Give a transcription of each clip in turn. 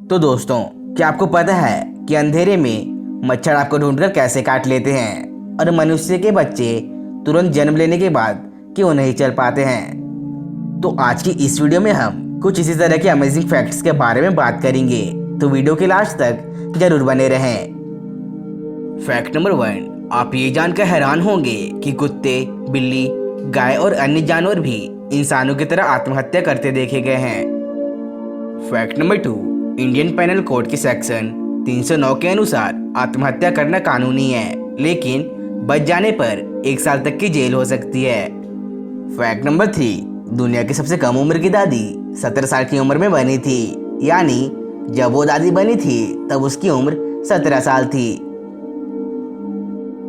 तो दोस्तों, क्या आपको पता है कि अंधेरे में मच्छर आपको ढूंढकर कैसे काट लेते हैं और मनुष्य के बच्चे तुरंत जन्म लेने के बाद क्यों नहीं चल पाते हैं। तो आज की इस वीडियो में हम कुछ इसी तरह के अमेजिंग फैक्ट्स के बारे में बात करेंगे, तो वीडियो के लास्ट तक जरूर बने रहें। फैक्ट नंबर 1, आप ये जानकर हैरान होंगे कि कुत्ते, बिल्ली, गाय और अन्य जानवर भी इंसानों की तरह आत्महत्या करते देखे गए हैं। Fact number 2, Indian penal code के सेक्शन 309 के अनुसार आत्महत्या करना कानूनी है, लेकिन बच जाने पर 1 साल तक की जेल हो सकती है। फैक्ट नंबर 3, दुनिया की सबसे कम उम्र की दादी 17 साल की उम्र में बनी थी, यानी जब वो दादी बनी थी तब उसकी उम्र 17 साल थी।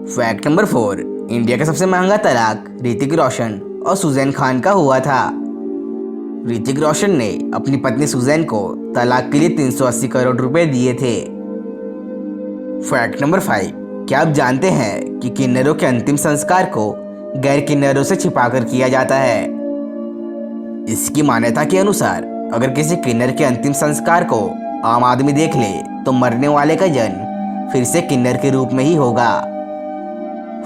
फैक्ट नंबर 4, इंडिया का सबसे महंगा तलाक ऋतिक रोशन और सुजैन खान का हुआ था। ऋतिक रोशन ने अपनी पत्नी सुजैन को तलाक के लिए 380 करोड़ रुपए दिए थे। फैक्ट नंबर 5, क्या आप जानते हैं कि किन्नरों के अंतिम संस्कार को गैर किन्नरों से छिपाकर किया जाता है। इसकी मान्यता के अनुसार अगर किसी किन्नर के अंतिम संस्कार को आम आदमी देख ले तो मरने वाले का जन्म फिर से किन्नर के रूप में ही होगा।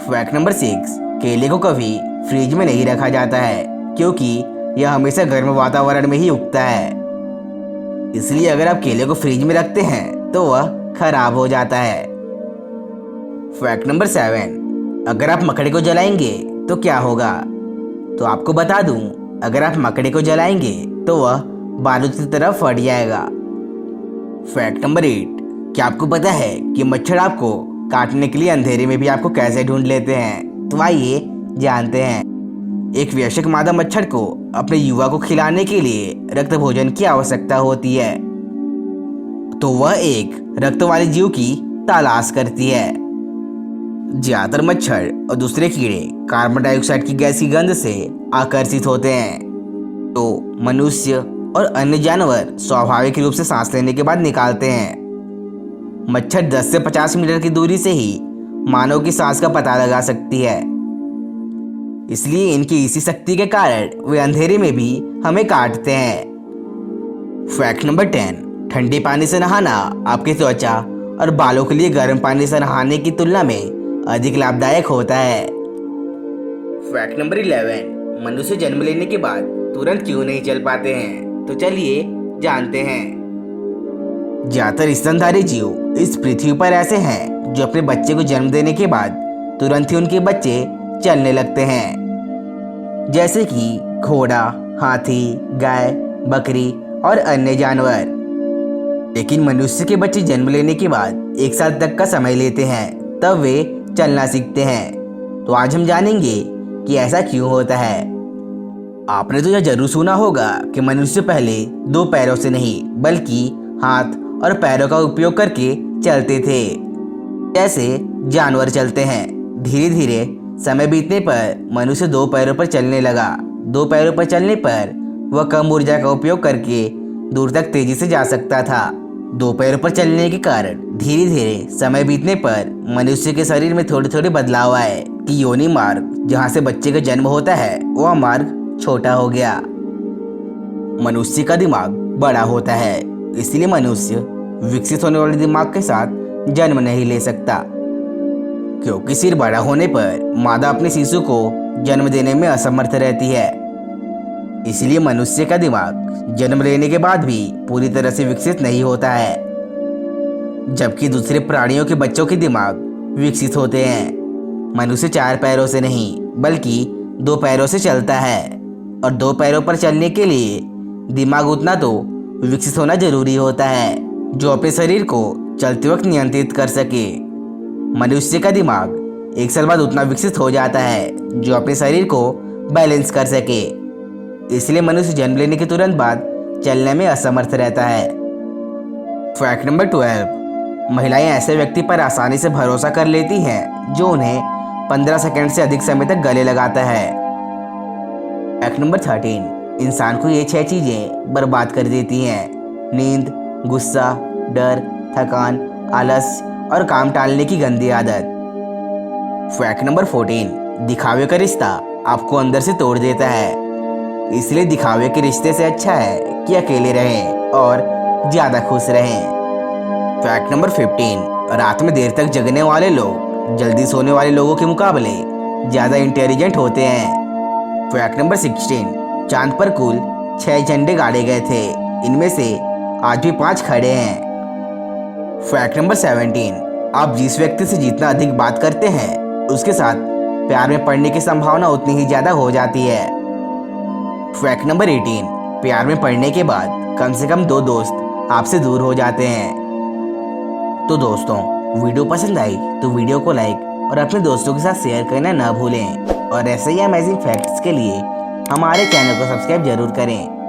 फैक्ट नंबर 6, केले को कभी फ्रिज में नहीं रखा जाता है, क्योंकि यह हमेशा गर्म वातावरण में ही उगता है। इसलिए अगर आप केले को फ्रिज में रखते हैं तो वह खराब हो जाता है। फैक्ट नंबर 7, अगर आप मकड़े को जलाएंगे तो क्या होगा। तो आपको बता दूं, अगर आप मकड़े को जलाएंगे तो वह बारूद की तरह फट जाएगा। फैक्ट नंबर 8, क्या आपको पता है कि मच्छर आपको काटने के लिए अंधेरे में भी आपको कैसे ढूंढ लेते हैं। तो आइए जानते हैं। एक वयस्क मादा मच्छर को अपने युवा को खिलाने के लिए रक्त भोजन की आवश्यकता होती है, तो वह एक रक्त वाले जीव की तलाश करती है। ज्यादातर मच्छर और दूसरे कीड़े कार्बन डाइऑक्साइड की गैस की गंध से आकर्षित होते हैं, तो मनुष्य और अन्य जानवर स्वाभाविक रूप से सांस लेने के बाद निकालते हैं। मच्छर 10 से 50 मीटर की दूरी से ही मानव की सांस का पता लगा सकती है। इसलिए इनकी इसी शक्ति के कारण वे अंधेरे में भी हमें काटते हैं। फैक्ट नंबर 10, ठंडे पानी से नहाना आपकी त्वचा और बालों के लिए गर्म पानी से नहाने की तुलना में अधिक लाभदायक होता है। फैक्ट नंबर 11, मनुष्य जन्म लेने के बाद तुरंत क्यों नहीं चल पाते हैं। तो चलिए जानते हैं। ज्यादातर स्तनधारी जीव इस पृथ्वी पर ऐसे हैं जो अपने बच्चे को जन्म देने के बाद तुरंत ही उनके बच्चे चलने लगते हैं, जैसे कि घोड़ा, हाथी, गाय, बकरी और अन्य जानवर। लेकिन मनुष्य के बच्चे जन्म लेने के बाद 1 साल तक का समय लेते हैं, तब वे चलना सीखते हैं। तो आज हम जानेंगे कि ऐसा क्यों होता है। आपने तो यह जरूर सुना होगा कि मनुष्य पहले 2 पैरों से नहीं बल्कि हाथ और पैरों का उपयोग करके चलते थे, जैसे जानवर चलते हैं। धीरे धीरे समय बीतने पर मनुष्य 2 पैरों पर चलने लगा। 2 पैरों पर चलने पर वह कम ऊर्जा का उपयोग करके दूर तक तेजी से जा सकता था। 2 पैरों पर चलने के कारण धीरे धीरे समय बीतने पर मनुष्य के शरीर में थोड़े थोड़े बदलाव आए कि योनि मार्ग, जहाँ से बच्चे का जन्म होता है, वह मार्ग छोटा हो गया। मनुष्य का दिमाग बड़ा होता है, इसलिए मनुष्य विकसित होने वाले दिमाग के साथ जन्म नहीं ले सकता, क्योंकि सिर बड़ा होने पर मादा अपने शिशु को जन्म देने में असमर्थ रहती है। इसलिए मनुष्य का दिमाग जन्म लेने के बाद भी पूरी तरह से विकसित नहीं होता है, जबकि दूसरे प्राणियों के बच्चों के दिमाग विकसित होते हैं। मनुष्य 4 पैरों से नहीं बल्कि 2 पैरों से चलता है, और 2 पैरों पर चलने के लिए दिमाग उतना तो विकसित होना जरूरी होता है जो अपने शरीर को चलते वक्त नियंत्रित कर सके। मनुष्य का दिमाग 1 साल बाद उतना विकसित हो जाता है जो अपने शरीर को बैलेंस कर सके। इसलिए मनुष्य जन्म लेने के तुरंत बाद चलने में असमर्थ रहता है। फैक्ट नंबर 12, महिलाएं ऐसे व्यक्ति पर आसानी से भरोसा कर लेती हैं जो उन्हें 15 सेकंड से अधिक समय तक गले लगाता है। फैक्ट नंबर 13, इंसान को ये 6 चीजें बर्बाद कर देती हैं: नींद, गुस्सा, डर, थकान, आलस और काम टालने की गंदी आदत। फैक्ट नंबर 14, दिखावे का रिश्ता आपको अंदर से तोड़ देता है। इसलिए दिखावे के रिश्ते से अच्छा है कि अकेले रहें और ज़्यादा खुश रहें। फैक्ट नंबर 15, रात में देर तक जगने वाले लोग जल्दी सोने वाले लोगों के मुकाबले ज़्यादा इंटेलिजेंट होते हैं। फैक्ट नंबर 16, चांद पर कुल 6 झंडे गाड़े गए थे, इनमें से आज भी 5 खड़े हैं। फैक्ट नंबर 17, आप जिस व्यक्ति से जितना अधिक बात करते हैं उसके साथ प्यार में पड़ने की संभावना उतनी ही ज़्यादा हो जाती है। फैक्ट नंबर 18, प्यार में पड़ने के बाद कम से कम 2 दोस्त आपसे दूर हो जाते हैं। तो दोस्तों, वीडियो पसंद आई तो वीडियो को लाइक और अपने दोस्तों के साथ शेयर करना ना भूलें और ऐसे ही अमेजिंग फैक्ट्स के लिए हमारे चैनल को सब्सक्राइब जरूर करें।